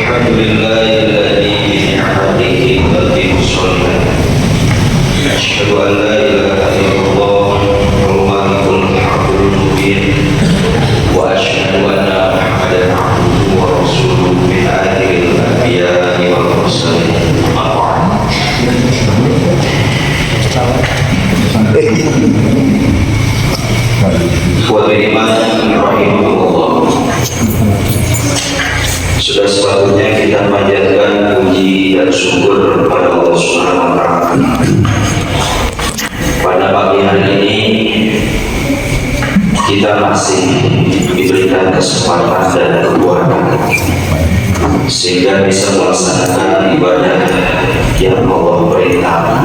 Alhamdulillahilladzi bi ni'matihi tatimmu shalihat. Asyhadu an la ilaha illallah wal malikul haqqul mubin wa asyhadu anna Muhammadan abduhu wa rasuluhu min akhiril anbiya'i wal mursalin. Sudah sepatutnya kita panjatkan puji dan syukur kepada Allah Subhanahu wa Ta'ala. Pada pagi hari ini kita masih diberikan kesempatan dan kekuatan sehingga bisa melaksanakan ibadah yang Allah perintahkan.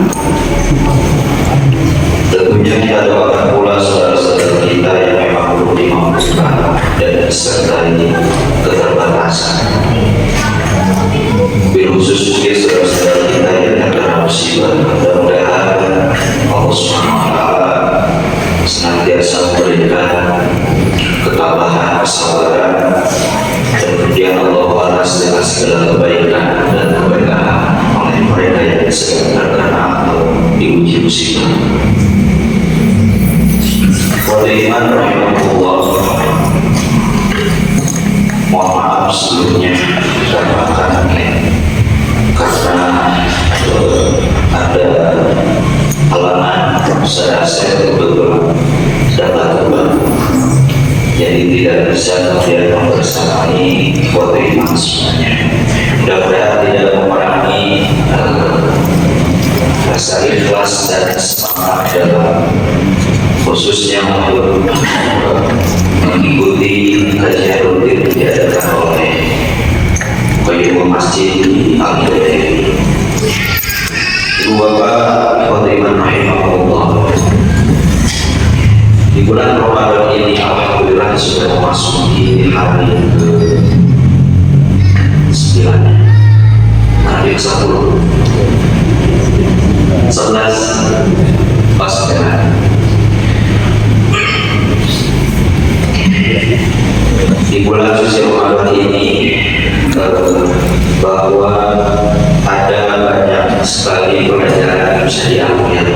Tentunya kita doakan pula saudara-saudara kita yang memang belum dimampukan dan disertai keterbatasan. Khusus mungkin saudara-saudara kita yang terkena musibah, mudah-mudahan Allah SWT senantiasa memberikan ketabahan, kesabaran, dan kemudian Allah balas dengan segala kebaikan dan keberkahan oleh mereka yang sedang terkena atau diuji musibah. Waliman rahimahullah, mohon maaf sebelumnya dan karena ada halangan saya betul-betul dapat terbantu, jadi tidak bisa kemudian membersamai foto iman semuanya. Mudah-mudahan tidak memerangi rasa ikhlas dan semangat dalam khususnya untuk mengikuti kajian rutin yang diadakan oleh Qayyum Masjid Al-Hidayah. Ibu bapak ikhwan rahimahullah, di bulan Ramadan ini alhamdulillah sudah memasuki hari ke-9, hari ke-10, 11 pas benar. Di bulan suci Ramadan ini bahwa ada banyak sekali pelajaran yang bisa diambil,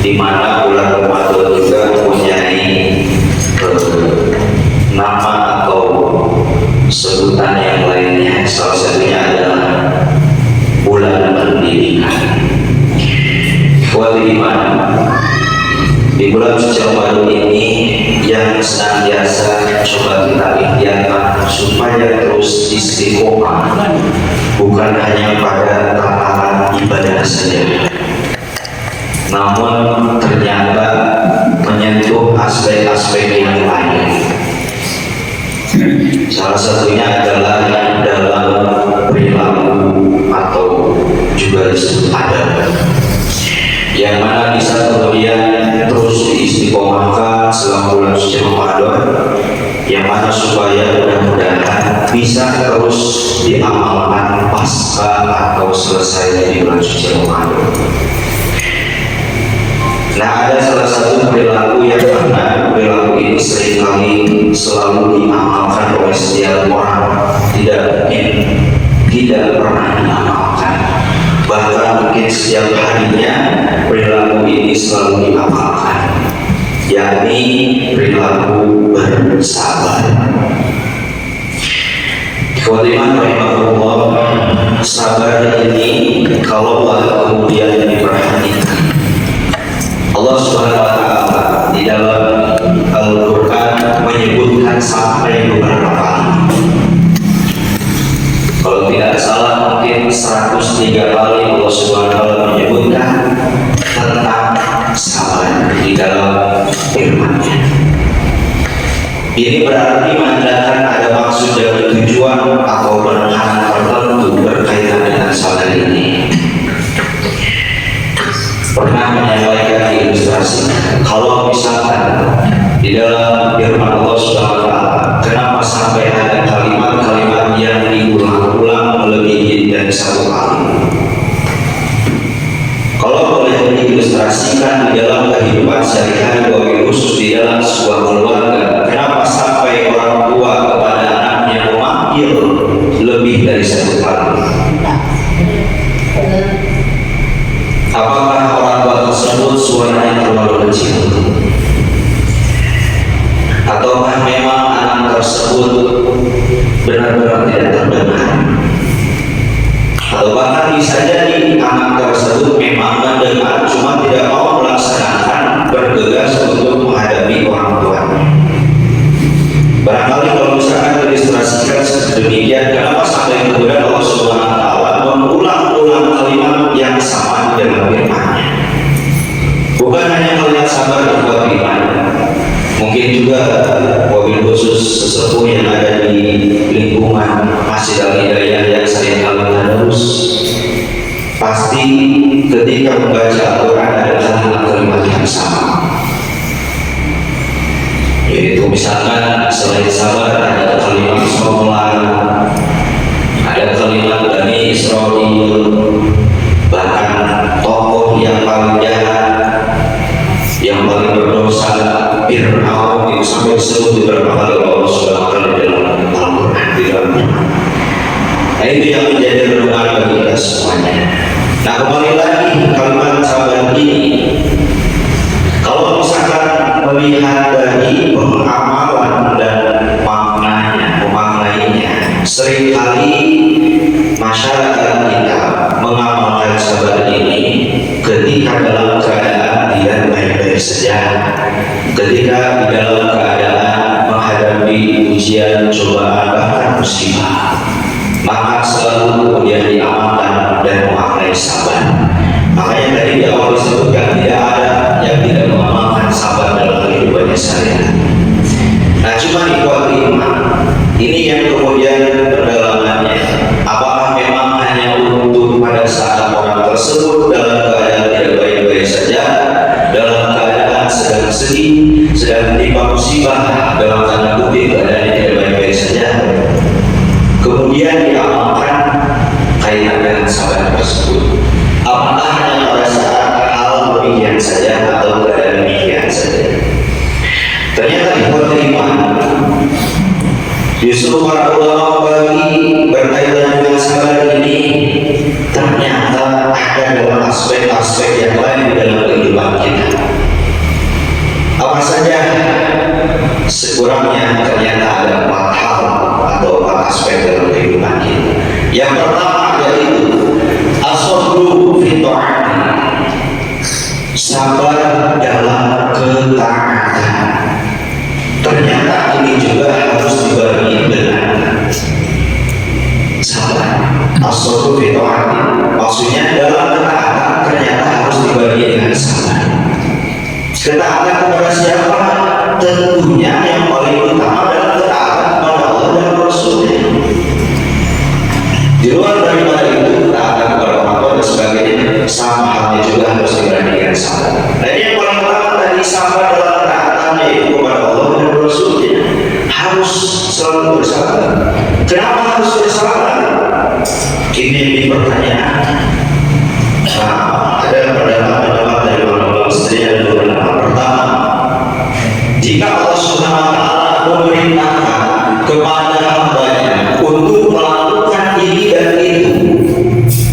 di mana bulan Ramadan juga mempunyai nama atau sebutan yang lainnya. Salah satunya adalah bulan pendidikan. Di bulan suci Ramadan ini yang senantiasa coba kita ikhtiarkan supaya terus istiqomah, bukan hanya pada tataran ibadah saja, namun ternyata menyentuh aspek-aspek yang lain. Salah satunya adalah dalam perilaku atau juga disebut adab, yang mana bisa kemudian terus diistiqomahkan selama bulan suci Ramadan, yang mana supaya mudah-mudahan bisa terus diamalkan pasca atau selesai di bulan suci Ramadan. Nah, ada salah satu perilaku yang karena perilaku ini seringkali selalu diamalkan oleh setiap orang, tidak mungkin tidak pernah diamalkan. Bahkan mungkin setiap harinya perilaku ini selalu diamalkan, yakni perilaku bersabar. Ikhwatiman rahimahullah, sabar ini kalau kemudian diperhatikan, Allah Subhanahu wa Ta'ala di dalam Al-Quran menyebutkan sampai beberapa kali. Kalau tidak salah mungkin 103 kali Allah Subhanahu wa Ta'ala menyebutkan tentang sabar di dalam firman-Nya. Ini berarti menandakan ada maksud dari tujuan atau penahanan tertentu berkaitan dengan sabar ini. Pernah menyampaikan ilustrasi, kalau misalkan di dalam firman Allah Subhanahu wa Ta'ala, kenapa sampai ada kalimat-kalimat yang diulang-ulang melebihi dari satu kali? Kalau boleh diilustrasikan di dalam kehidupan sehari-hari, khusus di dalam sebuah keluarga, kenapa sampai orang tua tersebut benar-benar tidak terdengar, atau bahkan bisa jadi anak tersebut memang mendengar cuma tidak mau melaksanakan, bergegas untuk menghadapi orang tuanya. Barangkali kalau misalkan diilustrasikan demikian, kenapa sampai kemudian Allah Subhanahu wa Ta'ala mengulang-ulang kalimat yang sama di dalam firman-Nya? Bukan hanya kalimat sabar berbuat iman, mungkin juga wabil khusus sesepuh yang ada di lingkungan Masjid Al-Hidayah yang sering kali tadarus, pasti ketika membaca Al-Quran ada kalimat yang sama. Yaitu misalkan selain sabar ada kalimat sholat, ada kalimat Bani Israil, bahkan tokoh yang paling jahat, yang paling berdosa, Fir'aun, itu sampai disebut beberapa kali Allah Subhanahu wa Ta'ala dalam Al-Quran di dalamnya. Nah, itu yang menjadi renungan bagi kita semuanya. Nah, kembali lagi kalimat sabar ini, kalau misalkan melihat dari pengamalan dan memaknainya, seringkali masyarakat kita mengamalkan sabar ini ketika dalam keadaan tidak baik-baik saja, ketika di dalam keadaan menghadapi ujian, cobaan, bahkan musibah, maka selalu kemudian diamalkan dan memaknai sabar. Makanya tadi di awal disebutkan tidak ada yang tidak mengamalkan sabar dalam kehidupannya sehari-hari. Nah, cuma ikhwati iman, ini yang kemudian pendalamannya, apakah memang hanya untuk pada saat orang tersebut dalam keadaan tidak baik-baik saja, dalam keadaan sedang sedih, sedang menimpa musibah, dalam tanda kutip keadaan tidak baik-baik saja, kemudian diamalkan kaitan dengan sabar tersebut? Apakah hanya pada saat hal demikian saja atau keadaan demikian saja? Ternyata ikhwatul iman, justru para ulama bagi berkaitan dengan sabar ini ternyata ada dalam aspek-aspek yang lain di dalam kehidupan kita. Apa saja? Sekurangnya ternyata ada 4 hal atau 4 aspek dalam kehidupan kita. Yang pertama yaitu as-sabru fi ta'ati, sabar dalam ketaatan. Ternyata ini juga harus dibarengi dengan sabar. As-sabru fi ta'ati, maksudnya dalam ketaatan ternyata harus dibarengi dengan sabar. Ketaatan kepada siapa? Tentunya yang paling utama adalah ketaatan kepada Allah dan Rasul-Nya. Di luar daripada itu, ketaatan kepada orang tua dan sebagainya, sama halnya juga harus dibarengi sabar. Nah, ini yang paling utama tadi, sabar dalam ketaatannya itu kepada Allah dan Rasul-Nya. Harus selalu bersabar. Kenapa harus bersabar? Ini dipertanyakan. Nah, ada pendapat dari ulama yang beberapa. Pertama, jika Allah Subhanahu wa Ta'ala memerintahkan kepada hambanya untuk melakukan ini dan itu,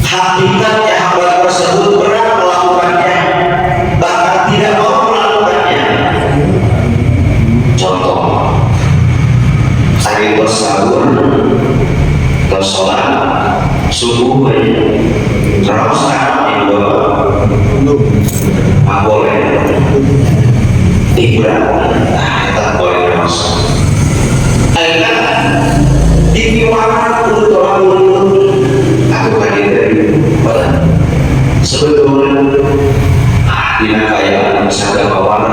hakikatnya hamba tersebut berat melakukannya, bahkan tidak mau melakukannya. Contoh, hari bersahur atau sholat subuh, terus sekarang itu boleh tiburan, tak boleh masuk. Akhirnya dipiwakan untuk orang aku hadir dari mana? Sebetulnya dina kaya misalnya kawan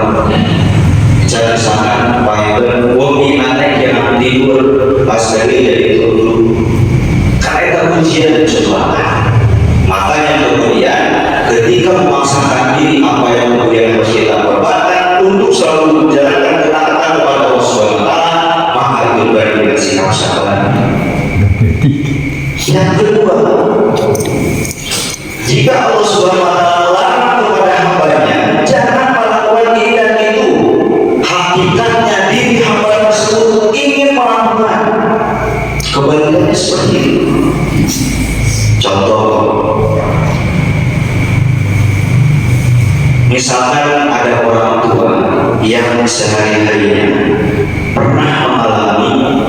bicara misalkan pahitkan wong inane yang tidur pas dari itu dulu karena ujian cobaan. Makanya kemudian ketika memaksakan diri apa yang kemudian harus kita perbuatkan untuk selalu menjalankan ketaatan kepada Allah Subhanahu wa Ta'ala, maka itu baru dengan sikap sabar. Yang kedua, jika Allah Subhanahu wa Ta'ala larang kepada hambanya jangan melakukan ini dan itu, hakikatnya diri hamba tersebut ingin melakukan, kebalikannya seperti itu. Contoh, misalkan ada orang tua yang sehari-harinya pernah mengalami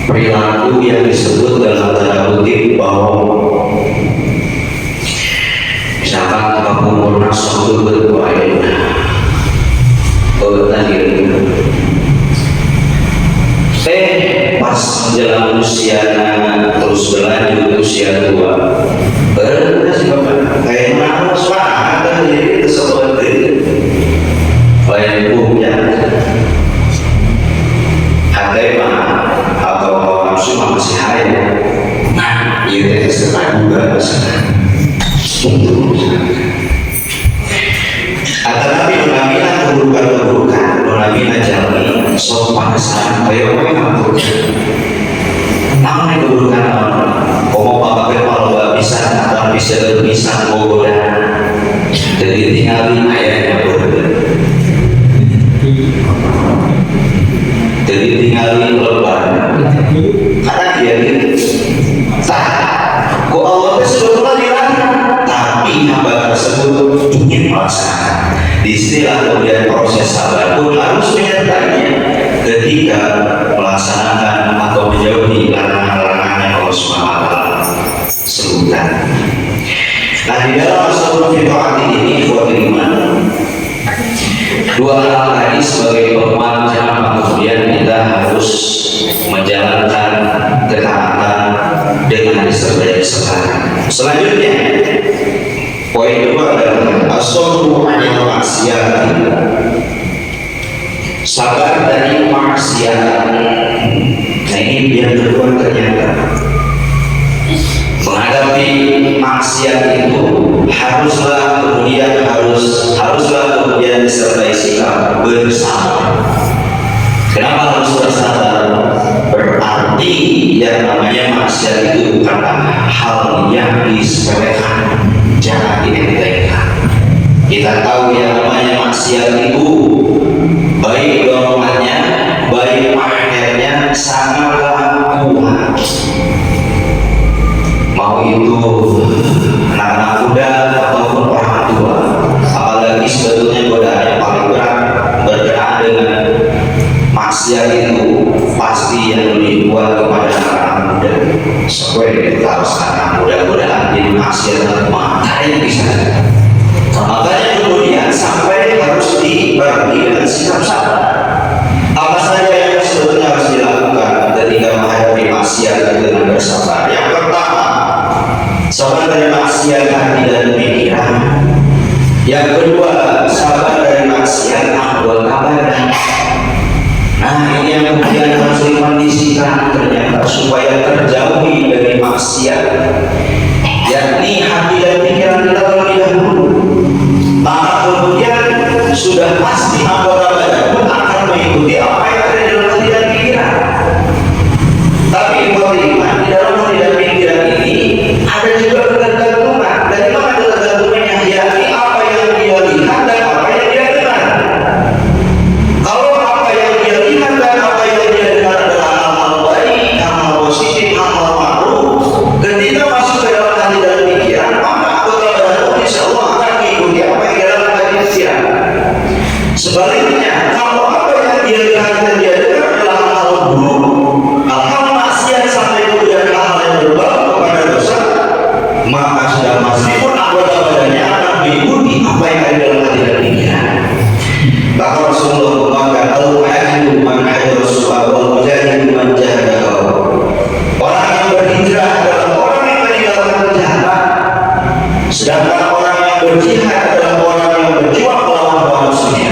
perilaku yang disebut dalam tanda kutip bohong. Misalkan kamu pernah suatu berbuaya tadi pas menjelang usia terus berlanjut usia tua sih bapak kayak mana suara jadi seperti lain punya hati mah atau nafsu masih hayal. Nah itu sekarang juga tetapi mengambil keburukan-keburukan mengambil jalan sopan kesalahan kayak apa namanya keburukan mau pakai kalau nggak bisa atau bisa mau goda jadi tinggalin ayahnya jadi tinggalin lebar karena dia ini kok Allah sebetulnya dilarang tapi hamba tersebut ingin melaksanakan. Istilah kemudian proses sabar pun harus menyertainya ketika melaksanakan atau menjauhi larangan-larangan Allah SWT sebutkan. Nah di dalam masalah fitrah ini dua hal tadi sebagai penguat jangan kemudian kita harus menjalankan ketaatan dengan disertai kesabaran. Selanjutnya poin kedua adalah as-sabru 'anil maksiat. Sabar dari maksiat. Nah ini yang kedua ternyata menghadapi maksiat itu haruslah kemudian disertai sikap bersabar. Kenapa harus bersabar? Berarti yang namanya maksiat itu bukanlah hal yang disepelekan, jangan dientengkan. Kita tahu yang namanya maksiat itu baik dorongannya, baik akhirnya sangatlah kuat. Mau itu anak-anak muda ataupun orang tua, apalagi sebetulnya godaan yang paling berat berkenaan dengan maksiat itu pasti yang lebih kuat kepada anak-anak muda. Sesuai kita harus anak muda godaan jadi maksiat makanya bisa. Makanya kemudian sampai harus dibagi dengan sikap sabar. Apa saja yang sebetulnya harus dilakukan ketika menghadapi maksiat dengan bersabar? Yang pertama, sabar dari maksiat hati dan pikiran. Yang kedua, sabar dari maksiat anggota badan. Nah ini yang kemudian harus dikondisikan ternyata supaya terjauhi dari maksiat, yakni hati dan pikiran kita terlebih dahulu. Maka kemudian sudah pasti anggota badan pun akan mengikuti apa yang ada di dalam hati dan pikiran. Tapi beriman di dalam hati dan pikiran ini ada juga ketergantungan. Dari mana ketergantungannya? Yakni apa yang dia lihat dan apa yang dia dengar. Kalau apa yang dia lihat dan apa yang dia dengar adalah hal-hal baik, hal-hal positif, hal-hal ma'ruf, ketika masuk ke dalam hati dan pikiran, maka anggota badan pun insya Allah akan mengikuti apa yang di dalam hati dan pikiran. Sebaliknya, kalau apa yang dia lihat dan dia dengar adalah hal-hal buruk, hal-hal maksiat sampai kemudian hal-hal yang berbau kepada dosa, maka sudah pasti pun anggota badannya akan mengikuti apa yang ada di dalam hati dan pikiran. Bahkan Rasulullah mengatakan al-hajiru man hajara su'a wal mujahidu man jahada. Orang yang berhijrah adalah orang yang meninggalkan kejahatan, sedangkan orang yang berjihad adalah orang yang berjuang melawan hawa nafsunya.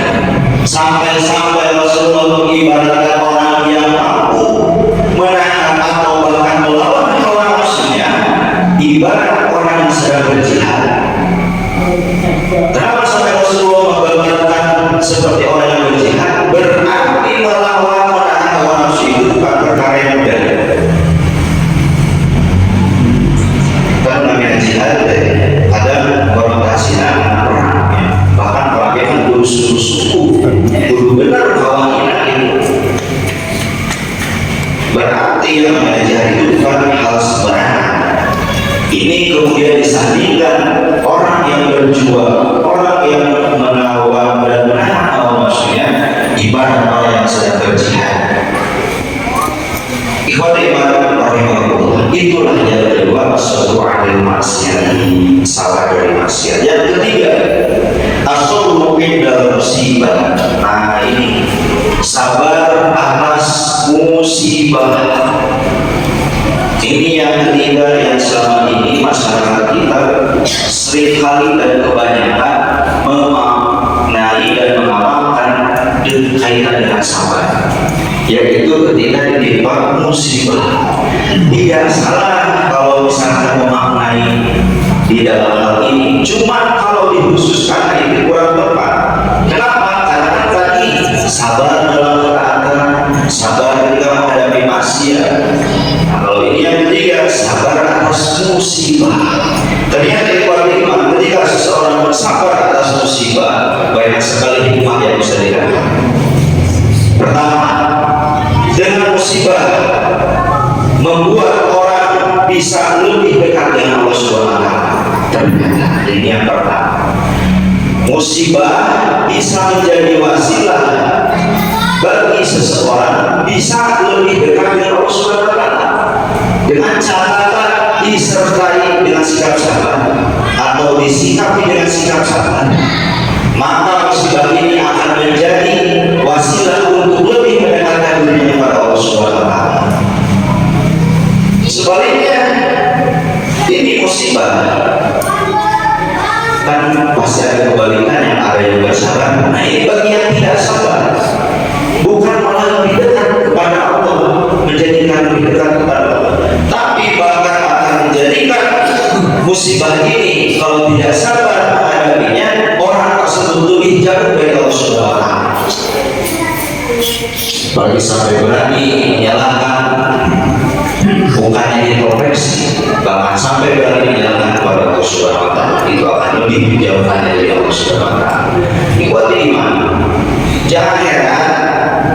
Sampai-sampai Rasulullah mengibaratkan orang yang mampu menahan atau bahkan melawan hawa nafsunya ibarat orang yang sedang berjihad. Kenapa sampai Rasulullah menggambarkan seperti orang yang berjihad? Berarti melawan menahan hawa nafsu itu bukan perkara yang mudah. Kan namanya jihad ada konotasinya perang, bahkan perangnya kan suku kudu benar kawannya itu. Berarti yang namanya jihad itu bukan hal sembarangan. Ini kemudian disandingkan orang yang berjuang, orang yang menawan dan menahan hawa nafsunya ibarat orang yang sedang berjihad. Ikhwati iman rahimahullah, itulah yang kedua, as-sabru 'alal maksiat, sabar dari maksiat. Yang ketiga, as-sabru 'indal musibah. Nah ini, sabar atas musibah. Ini yang ketiga yang selama ini masyarakat kita seringkali dan kebanyakan memaknai dan mengamalkan kaitan dengan sabar, yaitu ketika ditimpa musibah. Tidak salah kalau misalkan memaknai di dalam hal ini, cuma kalau dikhususkan itu kurang tepat. Kenapa? Karena tadi sabar dalam ketaatan, sabar ketika menghadapi maksiat. Nah, kalau ini yang ketiga, sabar atas musibah. Ternyata ketika seseorang bersabar atas musibah, banyak sekali hikmah yang bisa diraih. Pertama, dengan musibah membuat orang bisa lebih dekat dengan Allah SWT. Ternyata ini yang pertama, musibah bisa menjadi wasilah bagi seseorang bisa lebih dekat dengan Allah SWT dengan catatan disertai dengan sikap sabar atau disikapi dengan sikap sabar. Maka musibah ini akan menjadi wasilah untuk lebih mendekatkan diri kepada Allah SWT. Sebaliknya, ini musibah kan pasti ada kebalikannya, ada yang bersabar. Nah ini bagi yang tidak sabar, bukan malah lebih dekat kepada Allah, menjadikan lebih dekat kepada Allah, tapi bahkan akan menjadikan musibah ini kalau tidak sabar menghadapinya, orang tersebut lebih jauh dari Allah SWT. Bagi sampai berani menyalahkan, bukannya introspeksi, bahkan sampai berani menyalahkan kepada Allah SWT, itu akan lebih menjauhkan dari Allah SWT. Ikhwati iman, jangan heran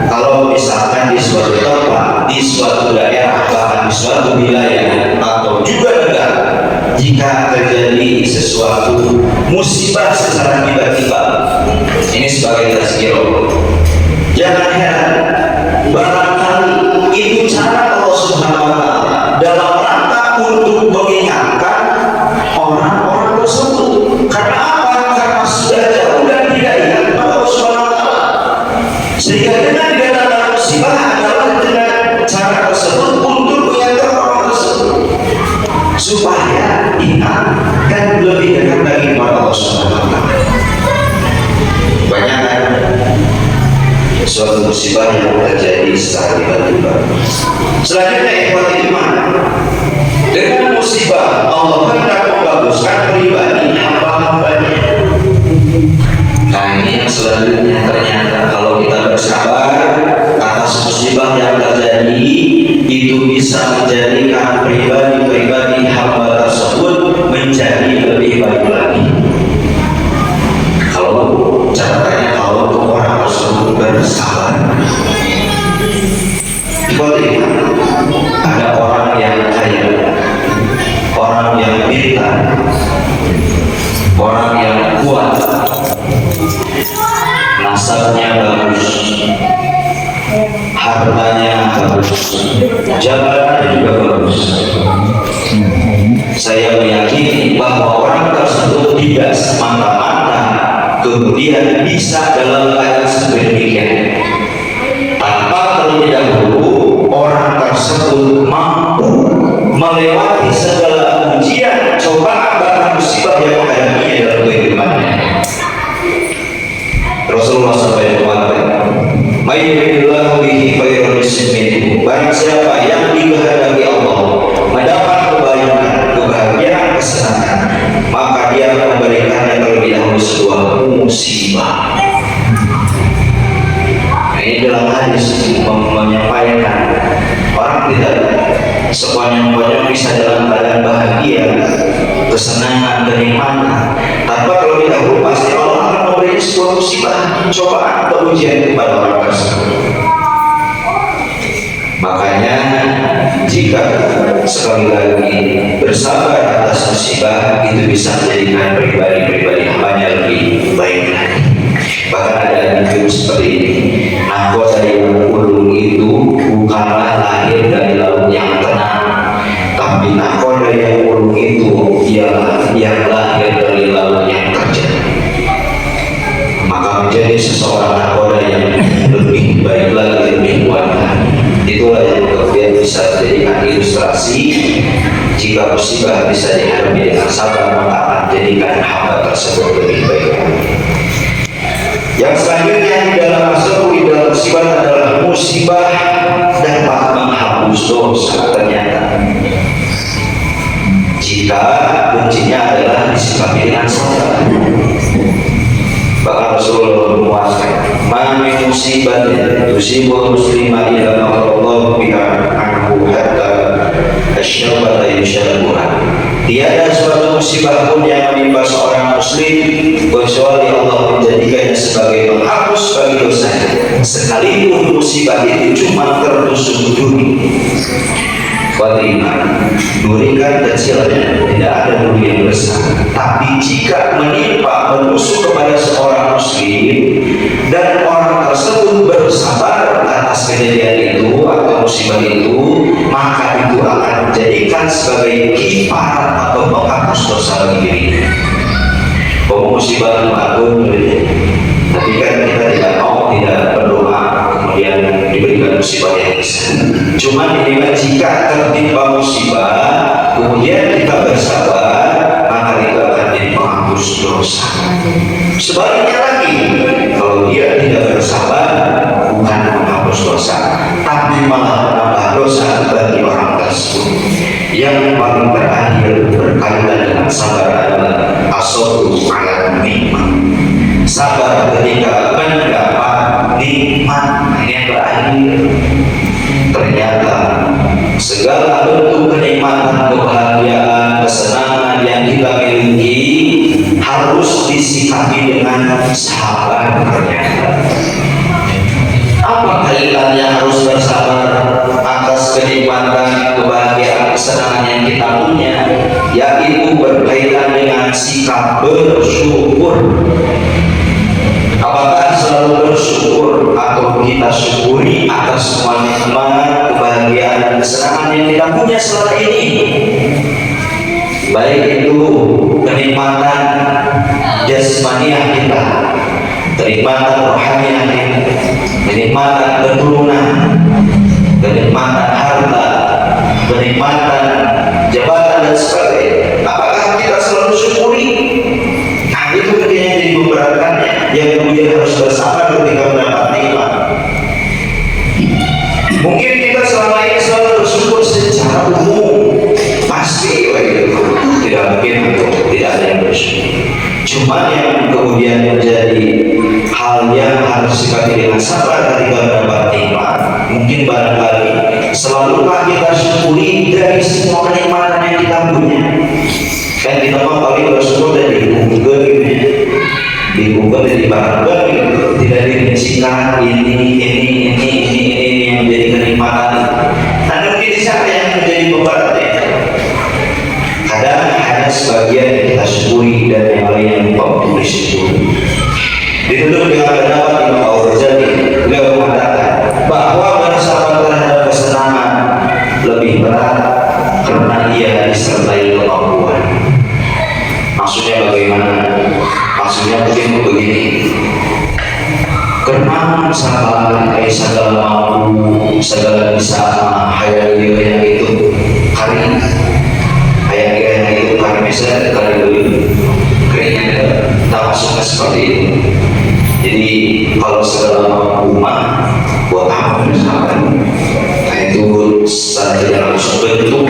kalau misalkan di suatu tempat, di suatu daerah, bahkan di suatu wilayah atau juga negara, jika terjadi sesuatu musibah secara tiba-tiba, ini sebagai tazkirah, jangan heran barangkali itu cara Allah Subhanahu wa Ta'ala dalam rangka untuk mengingatkan orang-orang tersebut. Karena apa? Karena sudah jauh dan tidak ingat kepada Allah Subhanahu wa Ta'ala, sehingga dengan datangnya musibah adalah dengan cara tersebut untuk mengingatkan orang tersebut supaya ingat dan lebih dekat lagi kepada Allah Subhanahu wa Ta'ala. Banyak kan suatu musibah yang terjadi secara tiba-tiba. Selanjutnya, ikhwati iman, dengan musibah Allah hendak membaguskan pribadi hamba-hambanya. Nah ini yang selanjutnya, ternyata kalau kita bersabar atas musibah yang terjadi, itu bisa menjadikan pribadi-pribadi hamba tersebut menjadi lebih baik lagi. Kalau catatannya, kalau orang tersebut bersabar. Ada orang yang kaya, orang yang pintar, orang yang kuat, nasabnya bagus, hartanya bagus, jabatannya juga bagus. Saya meyakini bahwa orang tersebut tidak semata-mata kemudian bisa dalam keadaan seperti demikian tanpa terlebih dahulu orang tersebut mampu melewati segala ujian, cobaan, bahkan musibah yang menghadapinya dalam kehidupannya. Rasulullah SAW, "Mayyidillahu bihi khairan minhu." Barang siapa yang dikehendaki Allah mendapat kebaikan, kebahagiaan, kesenangan, maka dia memberikannya terlebih dahulu sebuah musibah. Ini dalam hadis menyampaikan orang tidak sepanjang-panjang bisa dalam keadaan bahagia, kesenangan, kenikmatan, tanpa terlebih dahulu pasti Allah akan memberi sebuah musibah, cobaan atau ujian kepada orang tersebut. Makanya jika sekali lagi bersabar atas musibah, itu bisa menjadikan pribadi-pribadi hambanya lebih baik lagi. Bahkan ada video seperti ini, anggota yang ulung itu bukanlah lahir dari laut yang tenang, tapi nakoda yang ulung itu ialah yang lahir dari laut yang terjal. Maka menjadi seseorang nakoda yang lebih baik lagi, lebih kuat lagi. Itulah yang kemudian bisa dijadikan ilustrasi. Jika musibah bisa dihadapi dengan sabar, maka akan menjadikan hamba tersebut lebih baik. Yang selanjutnya di dalam musibah adalah musibah dapat menghapus dosa. Ternyata jika kuncinya adalah disikapi dengan sabar. Bahkan Rasulullah memuaskan, "Man musibatin tusibul muslima illa Allah biha anhu hatta asyabata yushabuha." Tiada suatu musibah pun yang menimpa seorang muslim kecuali Allah menjadikannya sebagai penghapus bagi dosanya, sekalipun musibah itu cuma tertusuk duri. Duri kan kecilnya, tidak ada duri yang besar. Tapi jika menimpa menusuk kepada seorang muslim dan orang tersebut bersabar atas kejadian itu atau musibah itu, maka itu akan menjadikan sebagai kifarat atau penghapus dosa bagi dirinya. Musibah itu agung, tapi kan kita tidak mau, tidak berdoa kemudian diberikan musibah yang besar. Cuma ini jika tertimpa musibah kemudian kita bersabar, maka itu akan jadi penghapus dosa. Sebaliknya lagi, kalau dia tidak bersabar, bukan menghapus dosa, tapi malah menambah dosa bagi orang tersebut. Yang paling terakhir berkaitan dengan sabar adalah as-sabru 'ala nikmat. Sabar ketika mendapat nikmat. Ini yang terakhir. Ternyata segala bentuk kenikmatan, kebahagiaan, kesenangan yang kita miliki harus disikapi dengan sabar. Ternyata apa kaitannya harus bersabar atas kenikmatan, kebahagiaan, kesenangan yang kita punya? Yaitu berkaitan dengan sikap bersyukur. Apakah selalu bersyukur atau kita syukuri atas semua nikmat, kebahagiaan, dan kesenangan yang kita punya selama ini? Baik itu kenikmatan jasmaniah kita, kenikmatan rohaniah kita, kenikmatan keturunan, kenikmatan harta, kenikmatan jabatan dan sebagainya. Apakah kita selalu syukuri? Nah, itu yang jadi memberatkannya, yang kemudian harus bersabar ketika mendapat nikmat. Mungkin kita selama ini selalu bersyukur secara umum, pasti tidak mungkin tidak ada yang bersyukur. Cuma yang kemudian menjadi hal yang harus disikapi dengan sabar ketika mendapat nikmat, mungkin barangkali selalukah kita syukuri dari semua kenikmatan yang kita punya. Kan kita mau paling bersyukur dari Google gitu, di Google dari barang-barang gitu, tidak dirincikan ini yang menjadi kenikmatan. Nah, mungkin siapa yang menjadi pemberatnya? Kadang hanya sebagian yang kita syukuri dan yang lain yang lupa untuk disyukuri. Ditutup dengan pendapat Imam Al-Ghazali, beliau mengatakan bahwa bersabar terhadap kesenangan lebih berat karena ia disertai kemampuan. Maksudnya bagaimana? Maksudnya mungkin begini. Karena segala mampu, segala bisa, hayal yang itu hari yang itu hari bisa kali dulu kayaknya tak masuknya seperti itu. Jadi kalau segala mampu buat apa bersabar? Nah, itu saja harus bentuk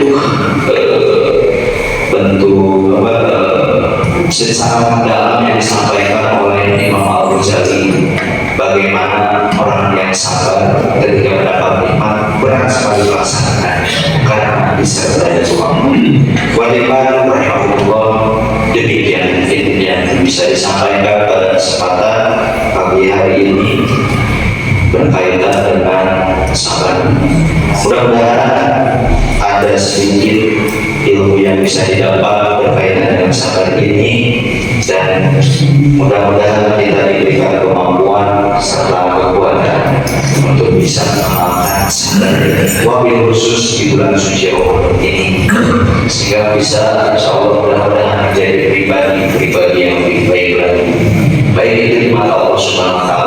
secara mendalam yang disampaikan oleh Imam Al-Ghazali. Bagaimana orang yang sabar ketika mendapat nikmat berat sekali melaksanakan karena disertai suami. Waliman rahimahullah, demikian yang bisa disampaikan pada kesempatan pagi hari ini berkaitan dengan sabar. Mudah-mudahan ada sedikit ilmu yang bisa didapat berkaitan dengan sabar ini, dan mudah-mudahan kita diberikan kemampuan serta kekuatan untuk bisa mengamalkan wabil khusus di bulan suci Ramadan ini, sehingga bisa insya Allah mudah-mudahan menjadi pribadi yang lebih baik lagi, baik itu di mata Allah Subhanahu wa Ta'ala